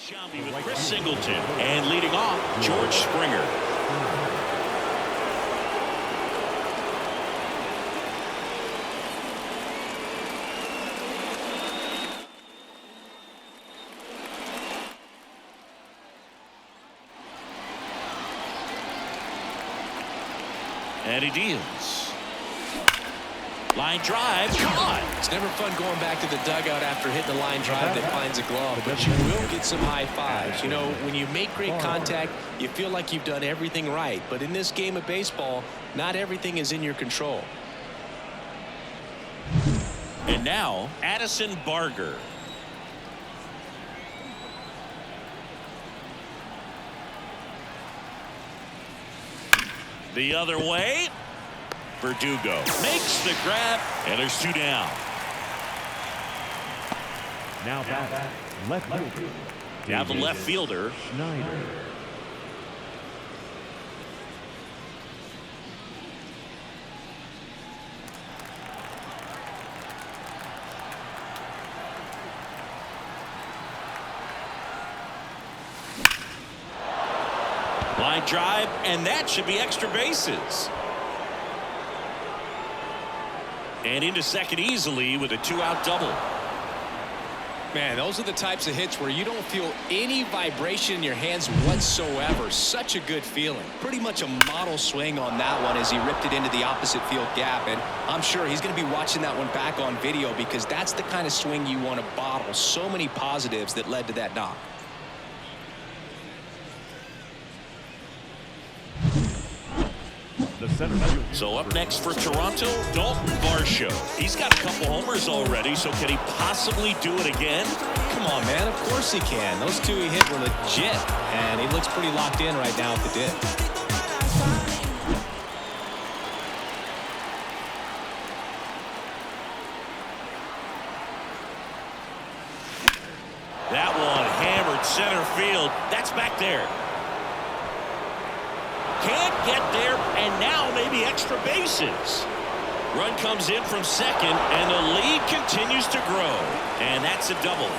Shelby with Chris Singleton, and leading off, George Springer. And he deals. Line drive, caught. It's never fun going back to the dugout after hitting a line drive that finds a glove, but you will get some high fives. You know, when you make great contact, you feel like you've done everything right. But in this game of baseball, not everything is in your control. And now, Addison Barger. The other way. Verdugo makes the grab, and there's two down. Now back, left fielder. Now the left fielder. Schneider. Line drive, and that should be extra bases. And into second easily with a two-out double. Man, those are the types of hits where you don't feel any vibration in your hands whatsoever. Such a good feeling. Pretty much a model swing on that one as he ripped it into the opposite field gap. And I'm sure he's going to be watching that one back on video because that's the kind of swing you want to bottle. So many positives that led to that knock. So up next for Toronto, Dalton Varsho. He's got a couple homers already, so can he possibly do it again? Come on, man. Of course he can. Those two he hit were legit, and he looks pretty locked in right now at the dip. That one hammered center field. That's back there. Can't get there, and now maybe extra bases. Run comes in from second, and the lead continues to grow. And that's a double.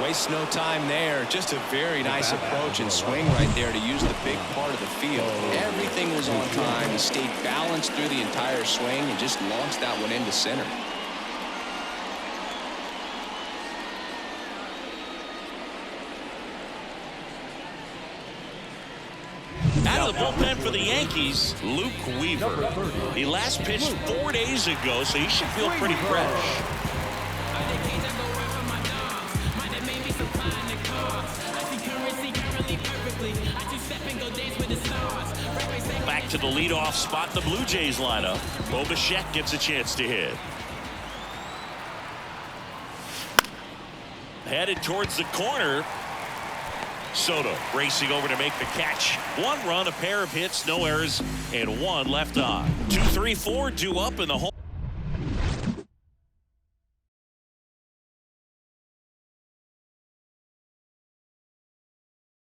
Wastes no time there. Just a very nice approach and swing right there to use the big part of the field. Everything was on time. He stayed balanced through the entire swing and just launched that one into center. Out of the bullpen for the Yankees, Luke Weaver. He last pitched 4 days ago, so he should feel pretty fresh. Back to the leadoff spot, the Blue Jays lineup. Bo Bichette gets a chance to hit. Headed towards the corner. Soto racing over to make the catch. One run, a pair of hits, no errors, and one left on. 2, 3, 4 due up in the home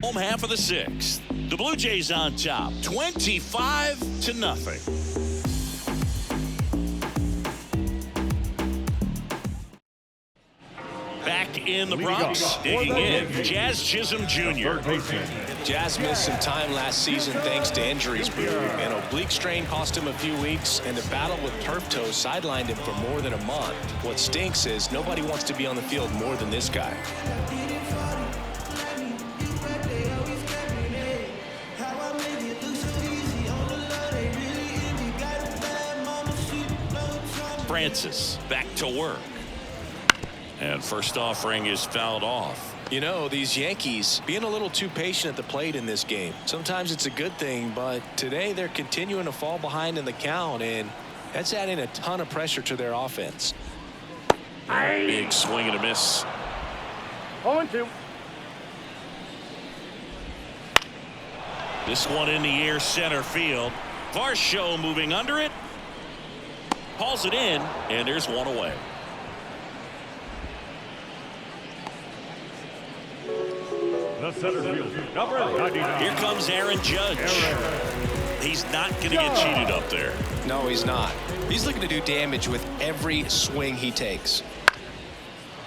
half of the sixth. The Blue Jays on top, 25-0. Back in the Bronx, digging in, Jazz Chisholm Jr. Jazz missed some time last season thanks to injuries, Boo. An oblique strain cost him a few weeks, and the battle with turf toe sidelined him for more than a month. What stinks is nobody wants to be on the field more than this guy. Francis back to work. And first offering is fouled off. You know, these Yankees being a little too patient at the plate in this game. Sometimes it's a good thing, but today they're continuing to fall behind in the count, and that's adding a ton of pressure to their offense. Big swing and a miss. 0-2. This one in the air, center field. Varsho moving under it. Hauls it in, and there's one away. The center field, number 99. Here comes Aaron Judge. He's not going to get cheated up there. No, he's not. He's looking to do damage with every swing he takes.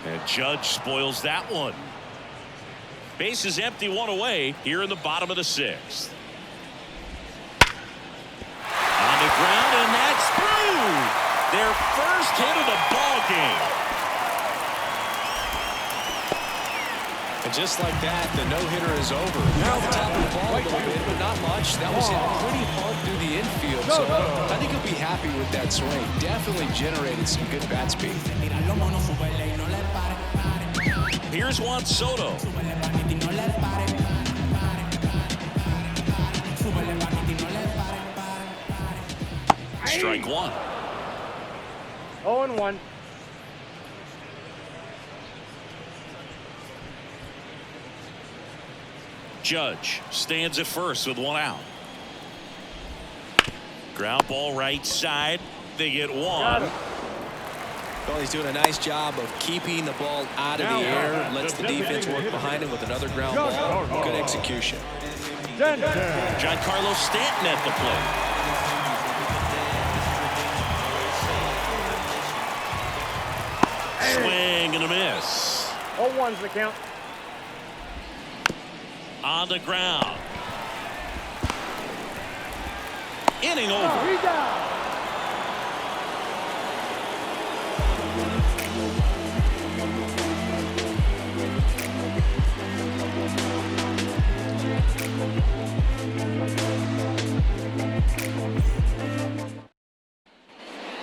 And Judge spoils that one. Base is empty, one away here in the bottom of the 6th. On the ground, and that's through. Their first hit of the ball game. And just like that, the no-hitter is over. Now the top of the ball a little bit, but not much. That was hit pretty hard through the infield, so I think he'll be happy with that swing. Definitely generated some good bat speed. Here's Juan Soto. Strike one. 0-1. Judge stands at first with one out. Ground ball right side. They get one. Well, he's doing a nice job of keeping the ball out of the air. Lets the defense work behind him with another ground ball. Good execution. Giancarlo Stanton at the plate. Swing and a miss. 0-1's the count. On the ground. Inning over.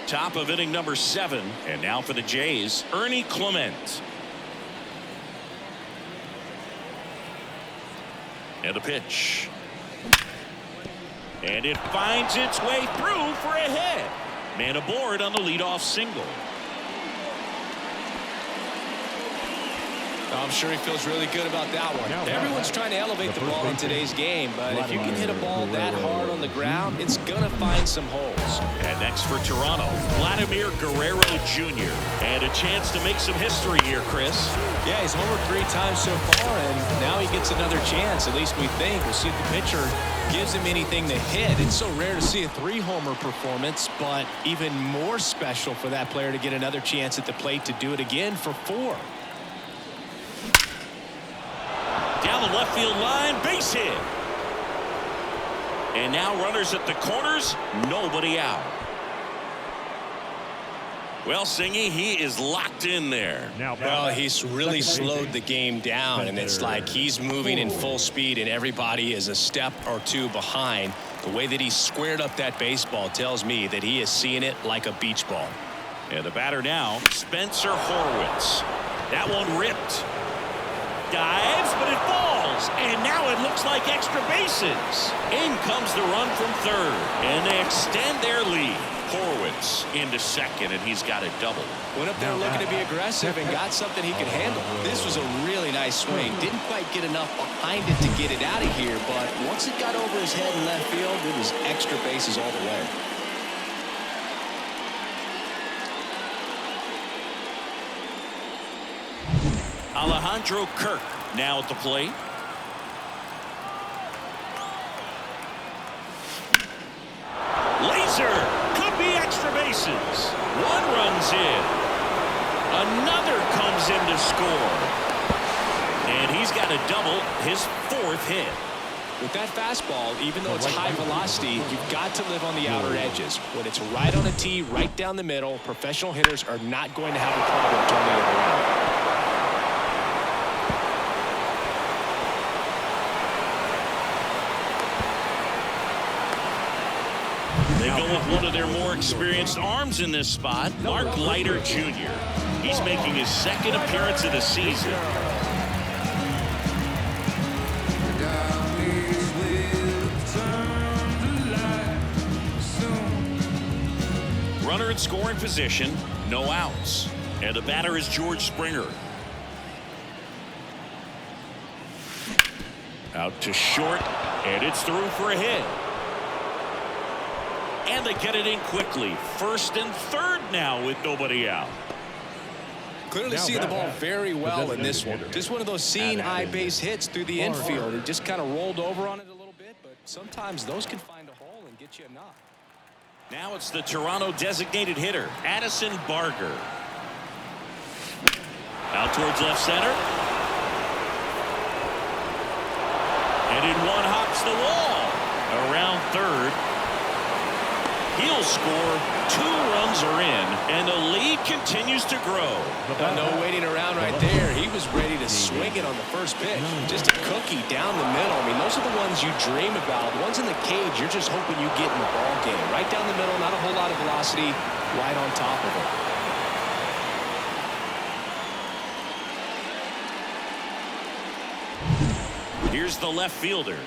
Top of inning number 7, and now for the Jays, Ernie Clement. And the pitch. And it finds its way through for a hit. Man aboard on the leadoff single. I'm sure he feels really good about that one. Everyone's trying to elevate the ball in today's game, but if you can hit a ball that hard on the ground, it's going to find some holes. And next for Toronto, Vladimir Guerrero Jr. And a chance to make some history here, Chris. Yeah, he's homered 3 times so far, and now he gets another chance. At least we think. We'll see if the pitcher gives him anything to hit. It's so rare to see a 3-homer performance, but even more special for that player to get another chance at the plate to do it again for 4. Down the left field line, base hit. And now runners at the corners, nobody out. Well, Singy, he is locked in there. Well, he's really slowed the game down, and it's like he's moving in full speed, and everybody is a step or 2 behind. The way that he squared up that baseball tells me that he is seeing it like a beach ball. And the batter now, Spencer Horwitz. That one ripped. Dives, but it falls, and now it looks like extra bases. In comes the run from third, and they extend their lead. Horwitz into second, and he's got a double. Went up there looking to be aggressive and got something he could handle. This was a really nice swing. Didn't quite get enough behind it to get it out of here, but once it got over his head in left field, it was extra bases all the way. Alejandro Kirk now at the plate. Laser could be extra bases. One runs in. Another comes in to score. And he's got a double, his 4th hit. With that fastball, even though it's high velocity, you've got to live on the outer edges. When it's right on a tee, right down the middle, professional hitters are not going to have a problem turning it around. They go with one of their more experienced arms in this spot, Mark Leiter Jr. He's making his 2nd appearance of the season. Runner in scoring position, no outs. And the batter is George Springer. Out to short, and it's through for a hit. And they get it in quickly. 1st and 3rd now with nobody out. Clearly seeing the ball very well in this one. Just one of those seeing eye base hits through the infield. He just kind of rolled over on it a little bit, but sometimes those can find a hole and get you a knock. Now it's the Toronto designated hitter, Addison Barger. Out towards left center. And one hops the wall. Around third. He'll score. 2 runs are in, and the lead continues to grow. No waiting around right there. He was ready to swing it on the first pitch. Just a cookie down the middle. I mean, those are the ones you dream about. The ones in the cage, you're just hoping you get in the ball game. Right down the middle, not a whole lot of velocity, right on top of it. Here's the left fielder.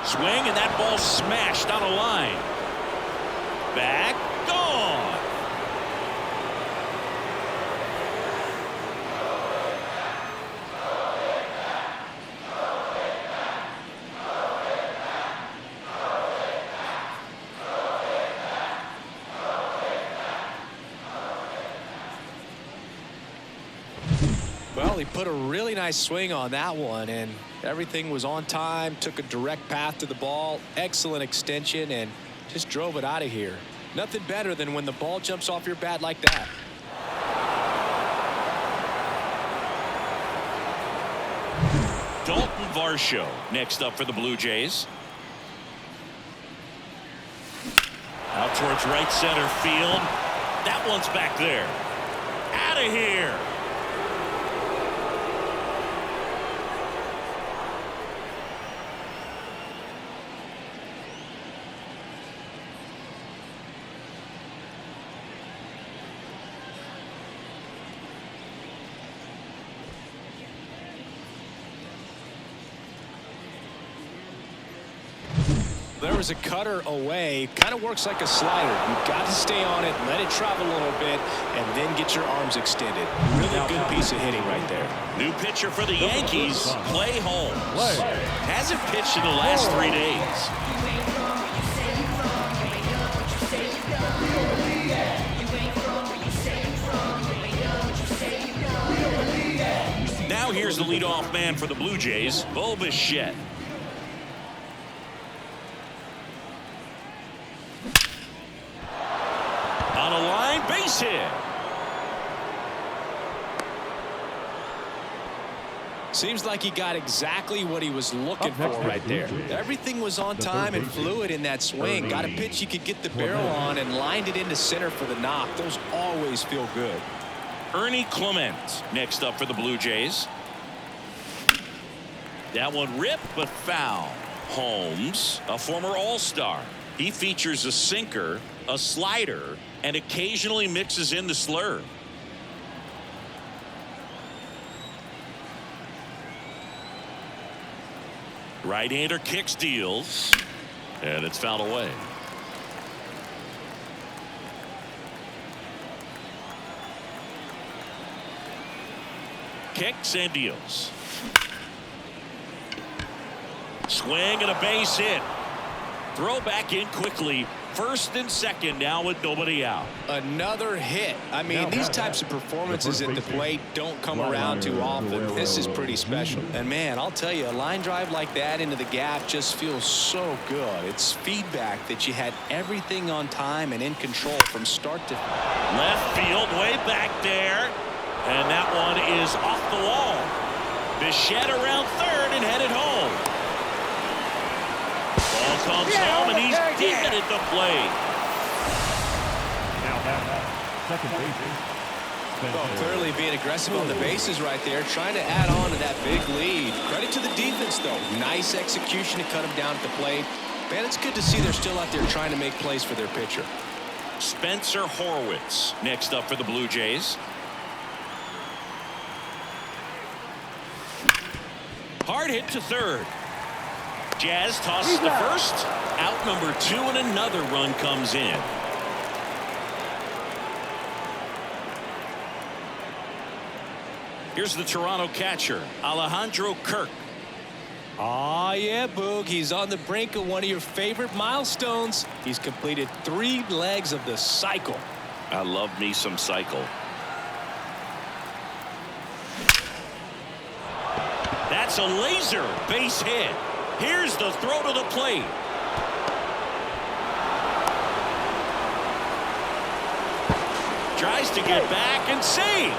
Swing, and that ball smashed on a line. Back, gone. Well, he put a really nice swing on that one, and everything was on time, took a direct path to the ball, excellent extension, and just drove it out of here. Nothing better than when the ball jumps off your bat like that. Dalton Varsho next up for the Blue Jays. Out towards right center field. That one's back there. Out of here. There was a cutter away. Kind of works like a slider. You've got to stay on it, let it travel a little bit, and then get your arms extended. Really good piece of hitting right there. New pitcher for the Yankees, Clay Holmes. Hasn't pitched in the last 3 days. Now here's the leadoff man for the Blue Jays, Bo Bichette. On a line, base hit. Seems like he got exactly what he was looking for right there. Everything was on time and fluid in that swing. Got a pitch he could get the barrel on and lined it into center for the knock. Those always feel good. Ernie Clement next up for the Blue Jays. That one ripped but foul. Holmes, a former All-Star. He features a sinker, a slider, and occasionally mixes in the slurve. Right-hander kicks, deals, and it's fouled away. Kicks and deals. Swing and a base hit. Throw back in quickly. First and second now with nobody out. Another hit. I mean, these types of performances at the plate don't come around too often. This is pretty special. And man, I'll tell you, a line drive like that into the gap just feels so good. It's feedback that you had everything on time and in control from start to left field, way back there, and that one is off the wall. Bichette around third and headed home. Ball comes home, and he's dead at the plate. Now have second base. Well, clearly being aggressive on the bases right there, trying to add on to that big lead. Credit to the defense, though. Nice execution to cut him down at the plate. Man, it's good to see they're still out there trying to make plays for their pitcher. Spencer Horwitz next up for the Blue Jays. Hard hit to third. Jazz tosses the first. Out number 2, and another run comes in. Here's the Toronto catcher, Alejandro Kirk. Aw, yeah, Boog. He's on the brink of one of your favorite milestones. He's completed 3 legs of the cycle. I love me some cycle. That's a laser base hit. Here's the throw to the plate. tries to get back and save.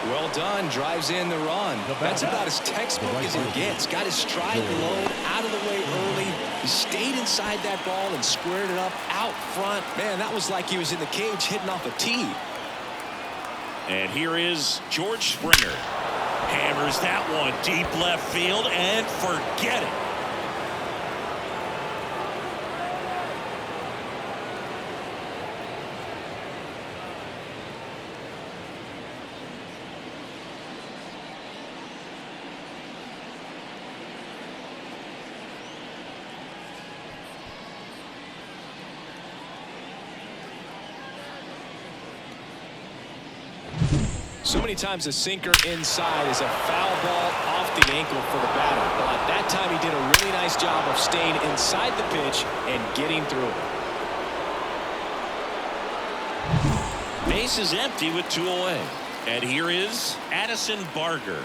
Well done. Drives in the run. That's about as textbook as it gets. Got his stride low, out of the way early. He stayed inside that ball and squared it up out front. Man, that was like he was in the cage hitting off a tee. And here is George Springer. Hammers that one deep left field and forget it. So many times a sinker inside is a foul ball off the ankle for the batter. But that time he did a really nice job of staying inside the pitch and getting through it. Base is empty with 2 away. And here is Addison Barger.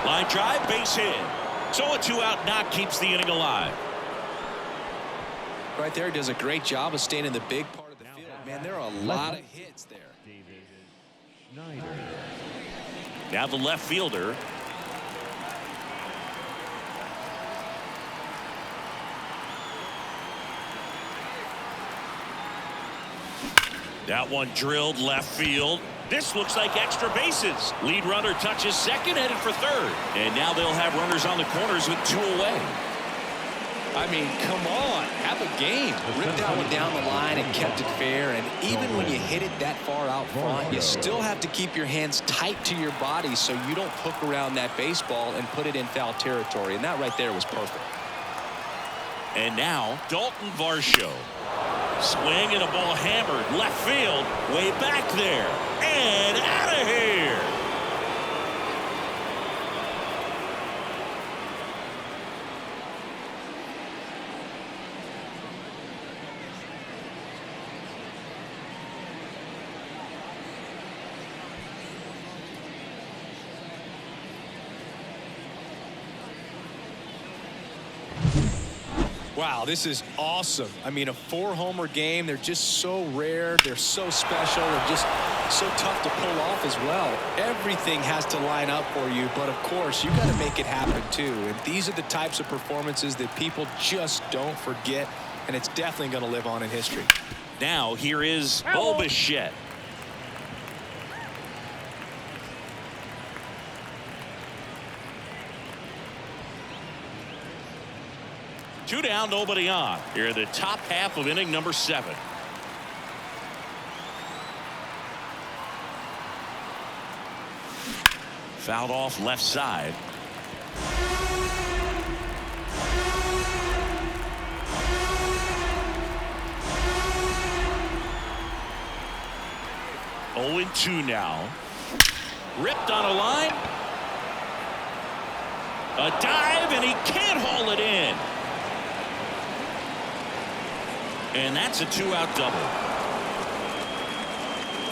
Line drive, base hit. So a 2-out knock keeps the inning alive. Right there, does a great job of staying in the big part of the field. Man, there are a lot of hits there. Now the left fielder. That one drilled left field. This looks like extra bases. Lead runner touches second, headed for third. And now they'll have runners on the corners with 2 away. I mean, come on, have a game. Ripped that one down the line and kept it fair. And even when you hit it that far out front, you still have to keep your hands tight to your body so you don't hook around that baseball and put it in foul territory. And that right there was perfect. And now Dalton Varsho. Swing and a ball hammered left field, way back there and out of here. Wow, this is awesome. I mean, a 4-homer game. They're just so rare. They're so special. They're just so tough to pull off as well. Everything has to line up for you, but of course, you got to make it happen too. And these are the types of performances that people just don't forget, and it's definitely going to live on in history. Now here is Bo Bichette. Two down, nobody on. Here in the top half of inning number 7. Fouled off left side. Oh, 0-2 now. Ripped on a line. A dive, and he can't haul it in. And that's a 2-out double.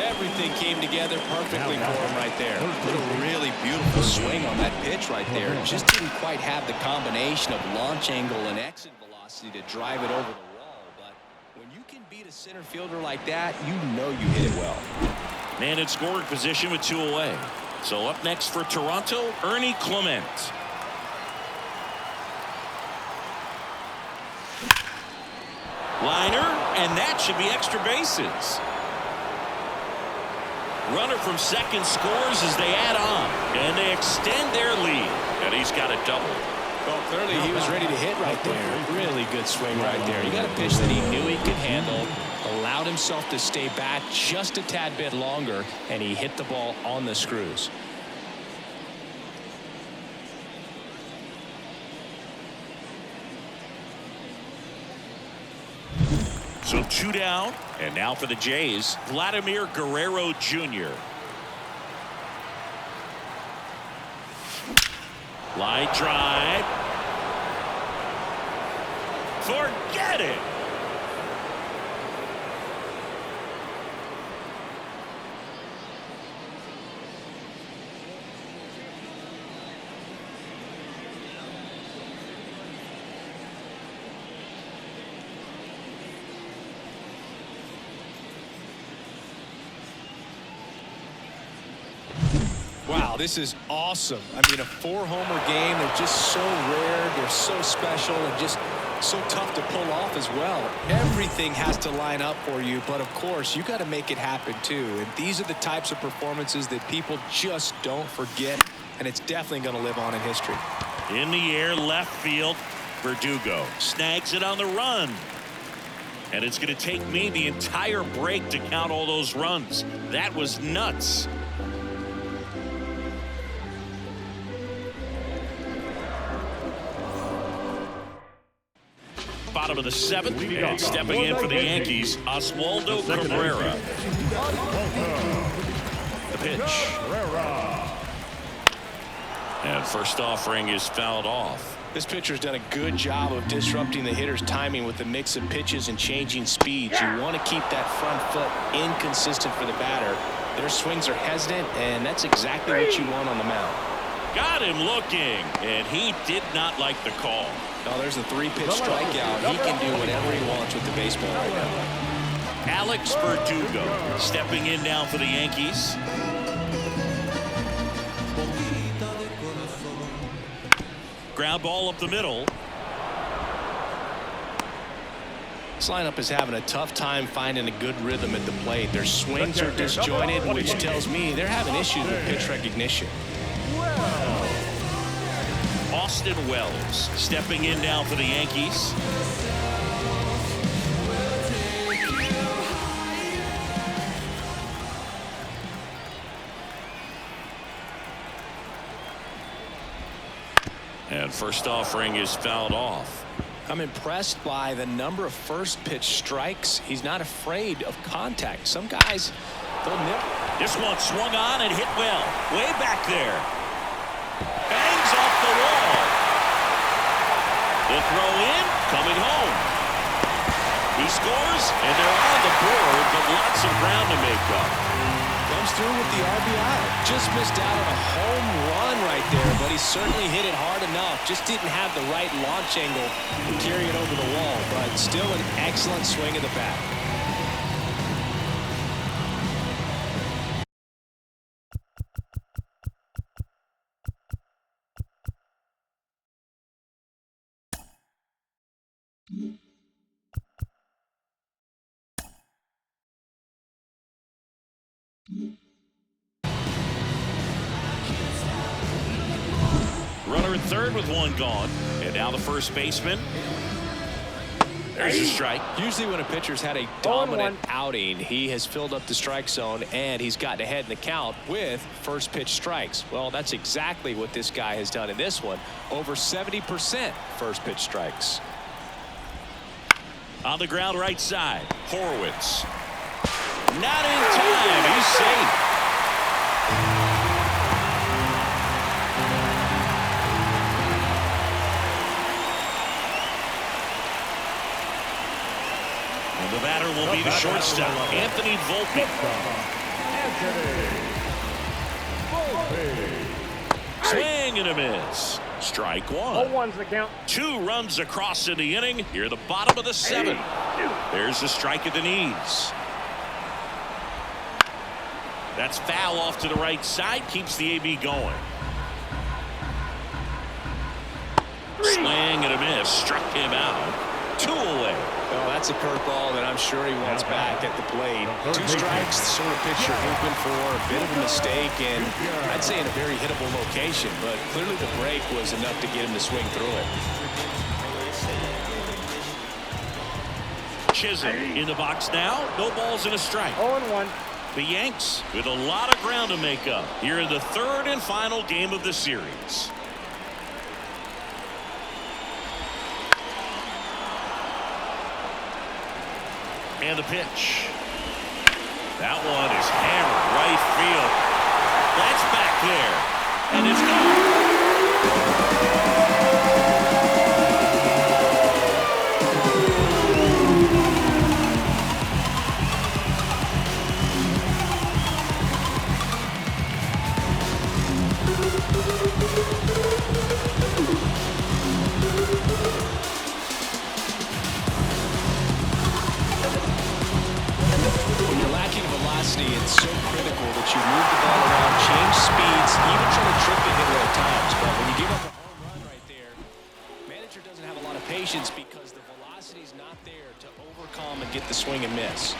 Everything came together perfectly for him right there. Put a really beautiful swing on that pitch right there. Just didn't quite have the combination of launch angle and exit velocity to drive it over the wall. But when you can beat a center fielder like that, you know you hit it well. Man in scoring position with 2 away. So up next for Toronto, Ernie Clement. Liner, and that should be extra bases. Runner from second scores as they add on, and they extend their lead. And he's got a double. Well, clearly he was ready to hit right there. Really good swing right there. He got a pitch that he knew he could handle, allowed himself to stay back just a tad bit longer, and he hit the ball on the screws. So 2 down, and now for the Jays, Vladimir Guerrero Jr. Line drive. Forget it. this is awesome. I mean, a 4-homer game. They're just so rare. They're so special and just so tough to pull off as well. Everything has to line up for you, but of course, you got to make it happen too. And these are the types of performances that people just don't forget, and it's definitely going to live on in history. In the air, left field. Verdugo snags it on the run. And it's going to take me the entire break to count all those runs. That was nuts. Bottom of the 7th, and stepping in for the Yankees, Oswaldo Cabrera. The pitch. And first offering is fouled off. This pitcher's done a good job of disrupting the hitter's timing with the mix of pitches and changing speeds. You want to keep that front foot inconsistent for the batter. Their swings are hesitant, and that's exactly what you want on the mound. Got him looking, and he did not like the call. Oh, there's a 3-pitch strikeout. He can do whatever he wants with the baseball right now. Alex Verdugo stepping in now for the Yankees. Ground ball up the middle. This lineup is having a tough time finding a good rhythm at the plate. Their swings are disjointed, which tells me they're having issues with pitch recognition. Austin Wells stepping in now for the Yankees. And first offering is fouled off. I'm impressed by the number of first pitch strikes. He's not afraid of contact. Some guys, they'll nip. This one swung on and hit well. Way back there. Bangs off the wall. The throw in, coming home. He scores, and they're on the board, but lots of ground to make up. Comes through with the RBI. Just missed out on a home run right there, but he certainly hit it hard enough. Just didn't have the right launch angle to carry it over the wall, but still an excellent swing of the bat. Runner at third with one gone. And now the first baseman. There's a strike. Usually when a pitcher's had a dominant outing, he has filled up the strike zone and he's gotten ahead in the count with first pitch strikes. Well, that's exactly what this guy has done in this one. Over 70% first pitch strikes. On the ground right side, Horwitz. Not in time. He's safe. And the batter will be the shortstop, Anthony Volpe. Swing and a miss. Strike one. 0-1's the count. 2 runs across in the inning. Here the bottom of the 7th. There's the strike at the knees. That's foul off to the right side. Keeps the AB going. Swing and a miss. Struck him out. 2 away. Well, that's a curveball that I'm sure he wants back at the plate. 2 strikes, the sort of pitch you're hoping for. A bit of a mistake, and I'd say in a very hittable location, but clearly the break was enough to get him to swing through it. Chisholm in the box now. No balls and a strike. 0-1. The Yanks with a lot of ground to make up here in the 3rd and final game of the series. And the pitch. That one is hammered right field. That's back there. And it's It's so critical that you move the ball around, change speeds, even try occasions because the velocity's not there to overcome and get the swing and miss.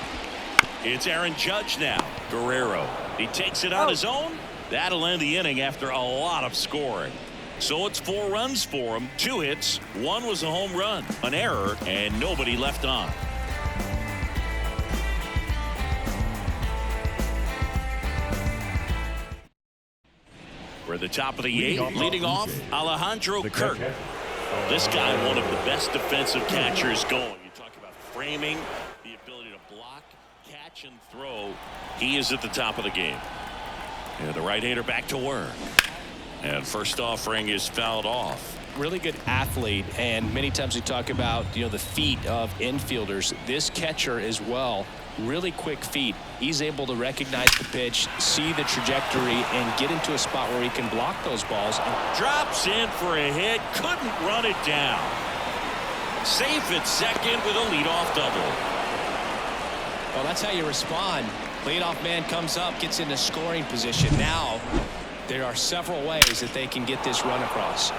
It's Aaron Judge now. Guerrero. He takes it on his own. That'll end the inning after a lot of scoring. So it's 4 runs for him. 2 hits. 1 was a home run, an error, and nobody left on. For the top of the 8th, leading off, Alejandro Kirk. This guy, one of the best defensive catchers going. You talk about framing, the ability to block, catch, and throw. He is at the top of the game. And the right-hander back to work. And first offering is fouled off. Really good athlete, and many times we talk about, the feet of infielders. This catcher as well, really quick feet. He's able to recognize the pitch, see the trajectory, and get into a spot where he can block those balls. Drops in for a hit, couldn't run it down. Safe at second with a leadoff double. Well, that's how you respond. Leadoff man comes up, gets into scoring position. Now, there are several ways that they can get this run across.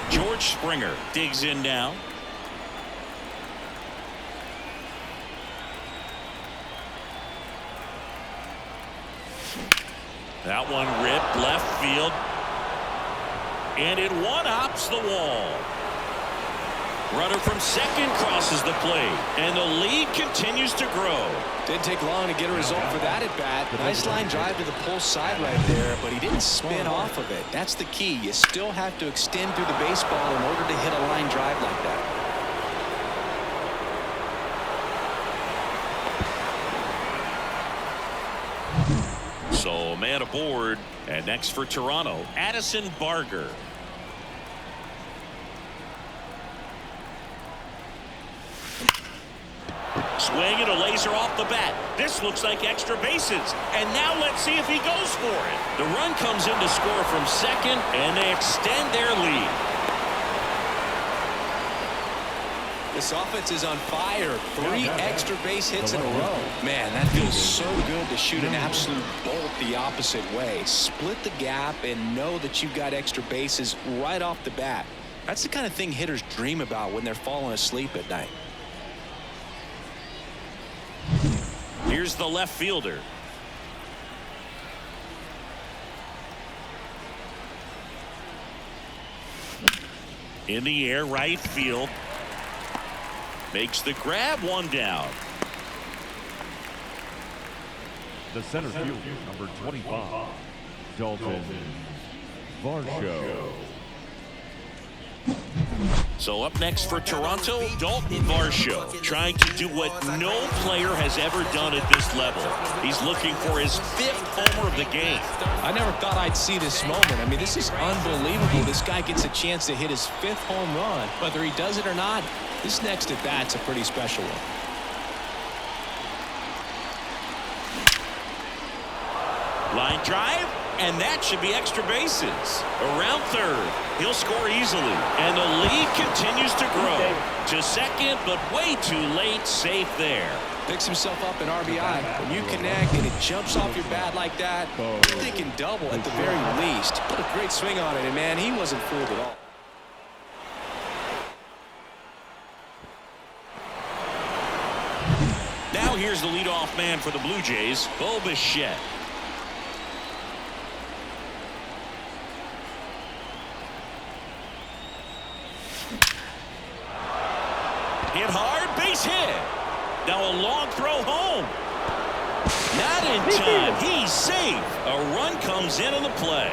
George Springer digs in now. That one ripped left field. And it one-hops the wall. Runner from second crosses the plate, and the lead continues to grow. Didn't take long to get a result for that at bat. Nice line drive to the pull side right there, but he didn't spin off of it. That's the key. You still have to extend through the baseball in order to hit a line drive like that. So man aboard, and next for Toronto, Addison Barger. Swinging a laser off the bat. This looks like extra bases. And now let's see if he goes for it. The run comes in to score from second, and they extend their lead. This offense is on fire. 3 extra base hits in a row. Man, that feels so good to shoot an absolute bolt the opposite way. Split the gap and know that you've got extra bases right off the bat. That's the kind of thing hitters dream about when they're falling asleep at night. Here's the left fielder. In the air, right field. Makes the grab, 1 down. The center fielder, number 25, Dalton Varsho. So up next for Toronto, Dalton Varsho, trying to do what no player has ever done at this level. He's looking for his 5th homer of the game. I never thought I'd see this moment. I mean, this is unbelievable. This guy gets a chance to hit his 5th home run. Whether he does it or not, this next at bat's a pretty special one. Line drive, and that should be extra bases. Around third, he'll score easily, and the lead continues to grow. To second, but way too late, safe there. Picks himself up in RBI. When you connect and it jumps off your bat like that, you're thinking double at the very least. Put a great swing on it, and man, he wasn't fooled at all. Now here's the leadoff man for the Blue Jays, Bo Bichette. Hit hard, base hit. Now a long throw home. Not in time. He's safe. A run comes in on the play.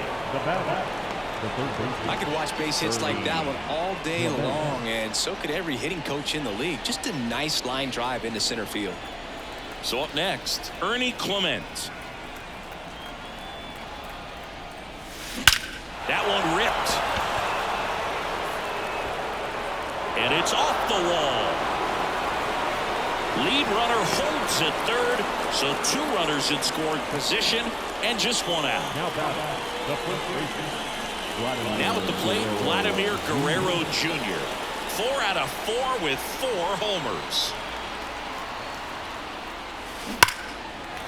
I could watch base hits like that one all day long, and so could every hitting coach in the league. Just a nice line drive into center field. So up next, Ernie Clement. That one ripped. And it's off the wall. Lead runner holds at third, so 2 runners in scoring position and just 1 out. Now at the plate, Vladimir Guerrero Jr. 4 out of 4 with 4 homers.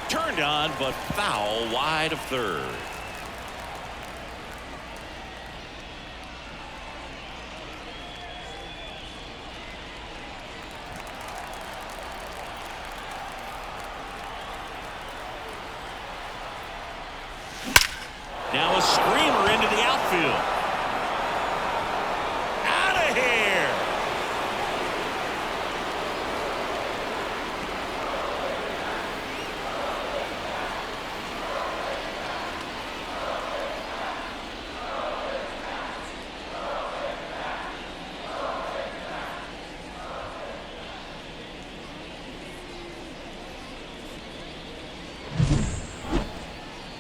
Turned on, but foul wide of third. Now a screamer into the outfield. Out of here.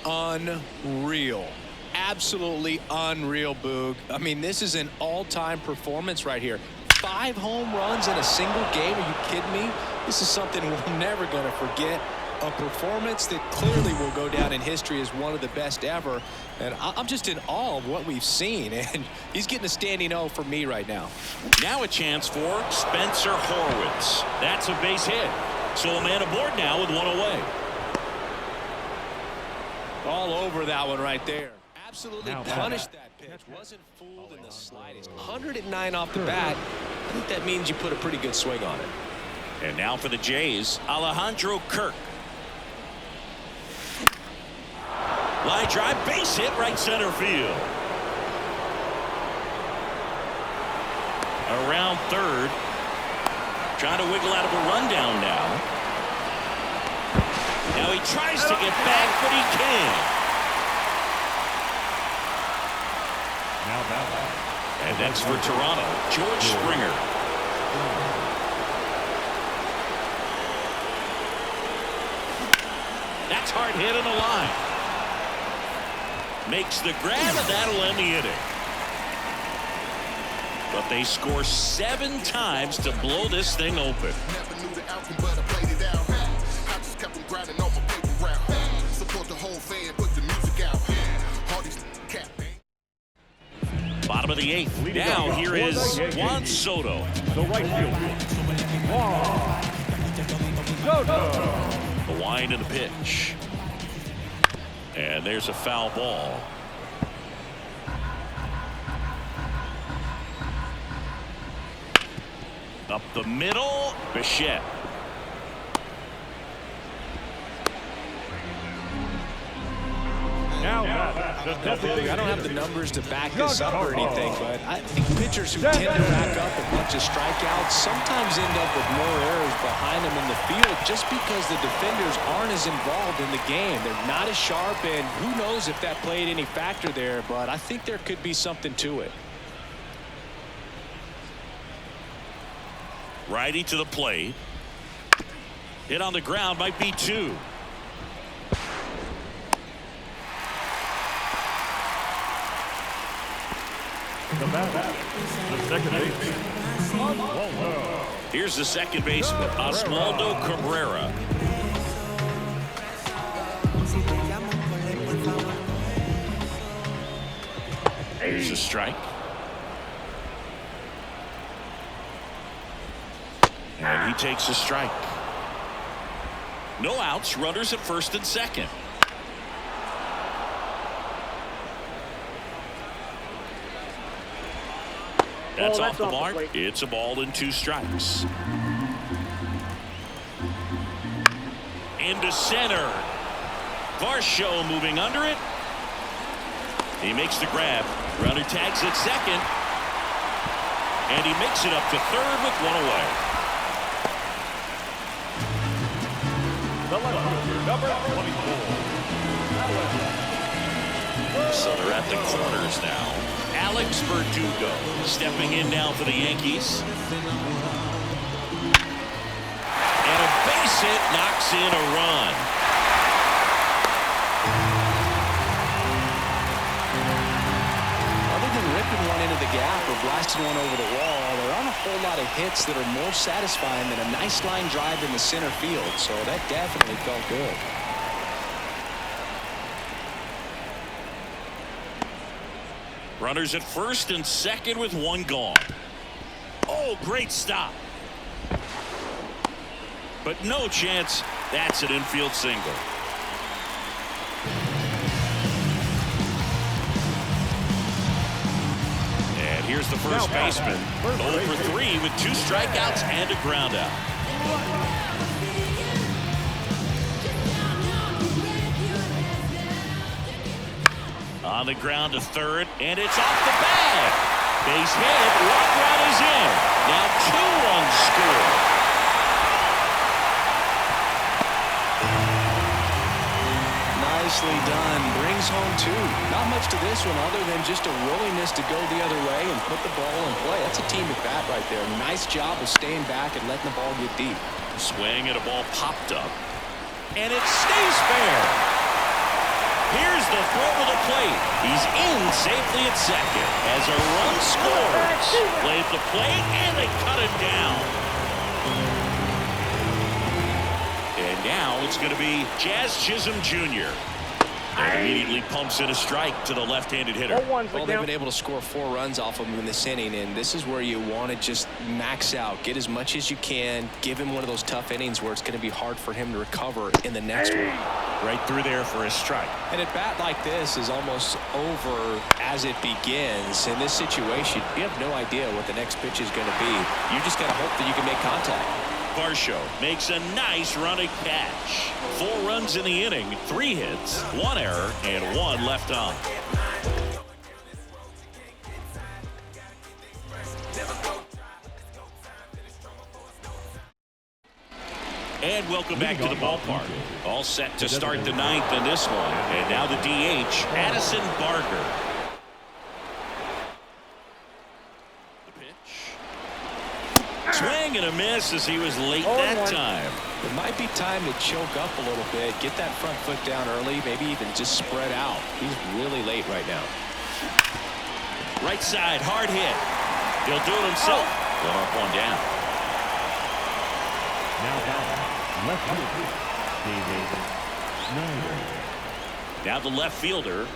Unreal. Absolutely unreal, Boog. I mean, this is an all-time performance right here. 5 home runs in a single game. Are you kidding me? This is something we're never going to forget. A performance that clearly will go down in history as one of the best ever. And I'm just in awe of what we've seen. And he's getting a standing O for me right now. Now a chance for Spencer Horwitz. That's a base hit. So a man aboard now with 1 away. All over that one right there. Absolutely punished that pitch. Wasn't fooled in the slightest. 109 off the bat. I think that means you put a pretty good swing on it. And now for the Jays, Alejandro Kirk. Line drive, base hit, right center field. Around third. Trying to wiggle out of a rundown now. Now he tries to get back, but he can't. And that's for Toronto, George Springer. That's hard hit in the line. Makes the grab, and that'll end the inning. But they score 7 times to blow this thing open. Never knew the outcome, but I played it out. I just kept them grinding on my paper route. Support the whole fan, put the music out. All these cat. Bottom of the 8th. Now here is Juan Soto. The right fielder, Juan Soto. The wind and the pitch. And there's a foul ball. Up the middle, Bichette. Now I don't have the numbers to back this up or anything, but I think pitchers who tend to rack up a bunch of strikeouts sometimes end up with more errors behind them in the field just because the defenders aren't as involved in the game. They're not as sharp, and who knows if that played any factor there, but I think there could be something to it. Righty to the plate. Hit on the ground, might be 2. The second baseman. Here's the second baseman, Oswaldo Cabrera. Here's a strike. And he takes a strike. No outs, runners at first and second. That's off the mark. It's a ball and 2 strikes. Into center. Varsho moving under it. He makes the grab. Runner tags at second. And he makes it up to third with 1 away. The left fielder, number 24. So they're at the corners now. Alex Verdugo stepping in now for the Yankees. And a base hit knocks in a run. Other than ripping one into the gap or blasting one over the wall, there aren't a whole lot of hits that are more satisfying than a nice line drive in the center field, so that definitely felt good. Runners at first and second with 1 gone. Oh, great stop. But no chance. That's an infield single. And here's the first baseman. 0 for 3 with 2 strikeouts and a ground out. On the ground to third, and it's off the bag. Base hit, one run is in. Now 2 runs scored. Nicely done. Brings home 2. Not much to this one other than just a willingness to go the other way and put the ball in play. That's a team at bat right there. Nice job of staying back and letting the ball get deep. Swing and a ball popped up. And it stays fair. Here's the throw to the plate. He's in safely at second as a run scores. Plays the plate and they cut it down. And now it's going to be Jazz Chisholm Jr. And immediately pumps in a strike to the left-handed hitter. Well, they've been able to score 4 runs off of him in this inning, and this is where you want to just max out. Get as much as you can. Give him one of those tough innings where it's going to be hard for him to recover in the next one. Right through there for a strike. And a bat like this is almost over as it begins. In this situation, you have no idea what the next pitch is going to be. You just got to hope that you can make contact. Varsho makes a nice running catch. 4 runs in the inning, 3 hits, 1 error, and 1 left on. And welcome back to the ballpark. All set to start the 9th in this one. And now the DH, Addison Barger. Swing and a miss as he was late that time. It might be time to choke up a little bit, get that front foot down early, maybe even just spread out. He's really late right now. Right side, hard hit. He'll do it himself. One up, 1 down. Now left fielder, David Snyder. Now the left fielder.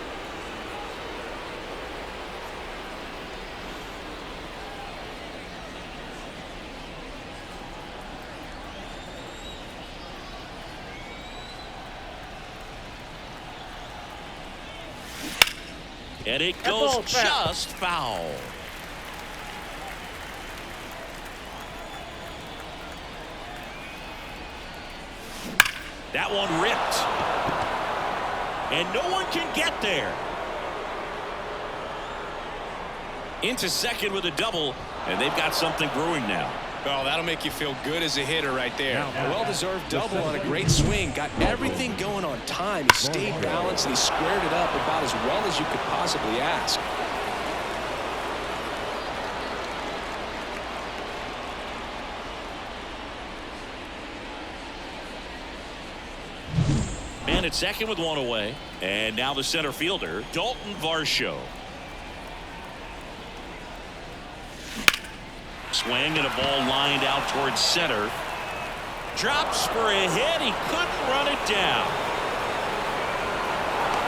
And it goes just foul. That one ripped. And no one can get there. Into second with a double, and they've got something brewing now. Well, that'll make you feel good as a hitter right there. A well-deserved double on a great swing. Got everything going on time. He stayed balanced and he squared it up about as well as you could possibly ask. Man at second with 1 away. And now the center fielder, Dalton Varsho. Swing and a ball lined out towards center. Drops for a hit. He couldn't run it down.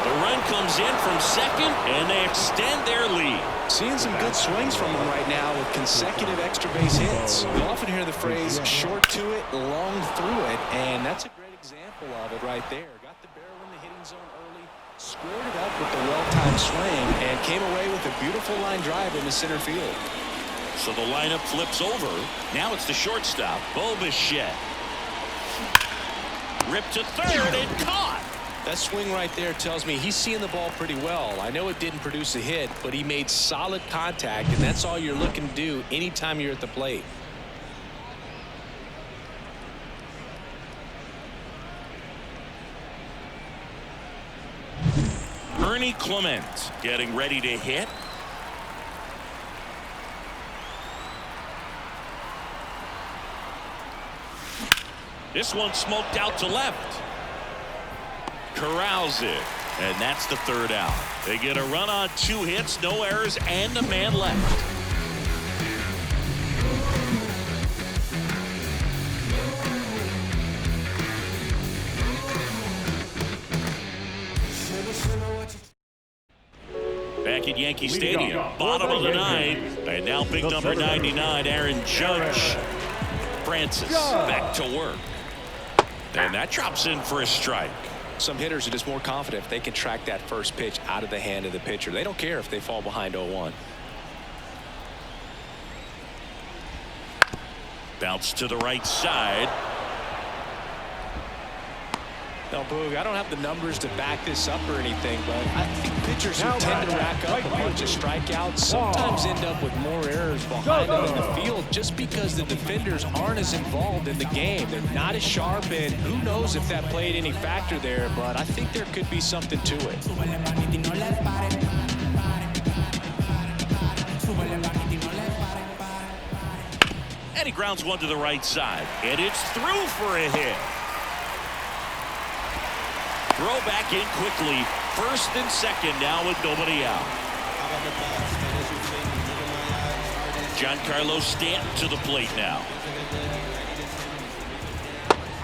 The run comes in from second, and they extend their lead. Seeing some good swings from him right now with consecutive extra base hits. You often hear the phrase short to it, long through it, and that's a great example of it right there. Got the barrel in the hitting zone early, squared it up with the well-timed swing, and came away with a beautiful line drive into center field. So the lineup flips over. Now it's the shortstop, Bo Bichette. Ripped to third and caught. That swing right there tells me he's seeing the ball pretty well. I know it didn't produce a hit, but he made solid contact, and that's all you're looking to do anytime you're at the plate. Ernie Clement getting ready to hit. This one smoked out to left. Corrals it, and that's the 3rd out. They get a run on 2 hits, no errors, and a man left. Back at Yankee Stadium, bottom of the 9th, and now big number 99, Aaron Judge. Francis back to work. And that drops in for a strike. Some hitters are just more confident if they can track that first pitch out of the hand of the pitcher. They don't care if they fall behind 0-1. Bounce to the right side. No, Boog, I don't have the numbers to back this up or anything, but I think pitchers who tend to rack up a bunch of strikeouts sometimes end up with more errors behind them in the field just because the defenders aren't as involved in the game. They're not as sharp, and who knows if that played any factor there, but I think there could be something to it. And he grounds one to the right side, and it's through for a hit. Throw back in quickly. First and second now with nobody out. Giancarlo Stanton to the plate now.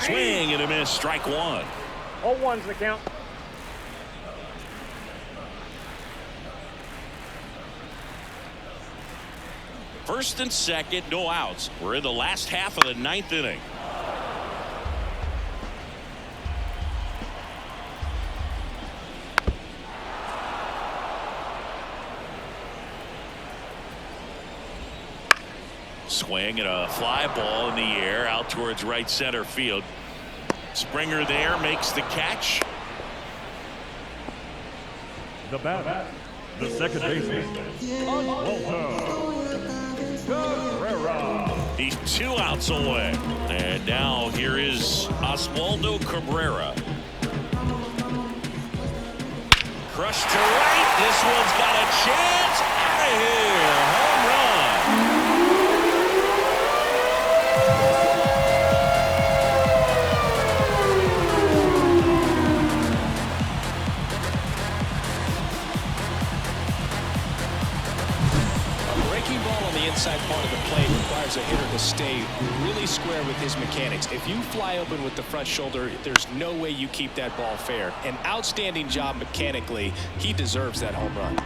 Swing and a miss. Strike one. 0-1's the count. First and second, no outs. We're in the last half of the ninth inning. Swing and a fly ball in the air out towards right center field. Springer there makes the catch. The batter, the second baseman, Cabrera. He's 2 outs away. And now here is Oswaldo Cabrera. Crushed to right. This one's got a chance. Out of here. Home run. Inside part of the plate requires a hitter to stay really square with his mechanics. If you fly open with the front shoulder, there's no way you keep that ball fair. An outstanding job mechanically. He deserves that home run.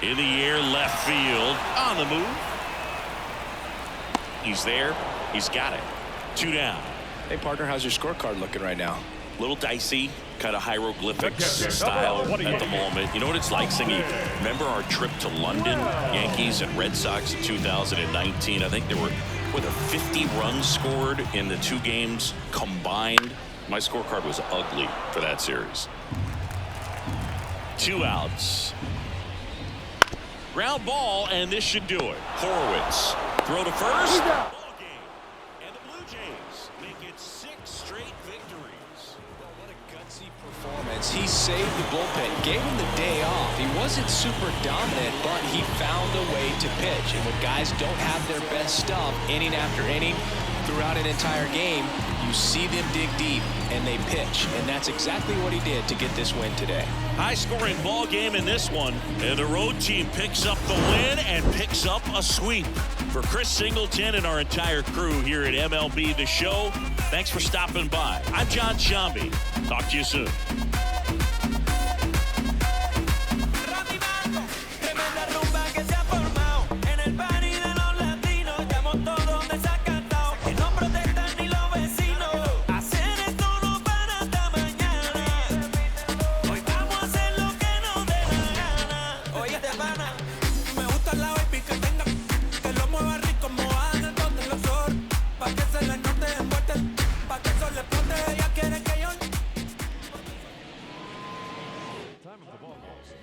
In the air, left field, on the move. He's there. He's got it. 2 down. Hey, partner, how's your scorecard looking right now? Little dicey, kind of hieroglyphics style at the moment. You know what it's like, Singy? Remember our trip to London, Yankees and Red Sox in 2019? I think there were 50 runs scored in the 2 games combined. My scorecard was ugly for that series. 2 outs. Ground ball, and this should do it. Horowitz, throw to first. Ball game. And the Blue Jays make it 6 straight victories. Well, what a gutsy performance. He saved the bullpen, gave him the day off. He wasn't super dominant, but he found a way to pitch. And when guys don't have their best stuff inning after inning throughout an entire game, you see them dig deep and they pitch, and that's exactly what he did to get this win today. High-scoring ball game in this one, and the road team picks up the win and picks up a sweep. For Chris Singleton and our entire crew here at MLB The Show, thanks for stopping by. I'm John Shambi. Talk to you soon. Oye, te pana.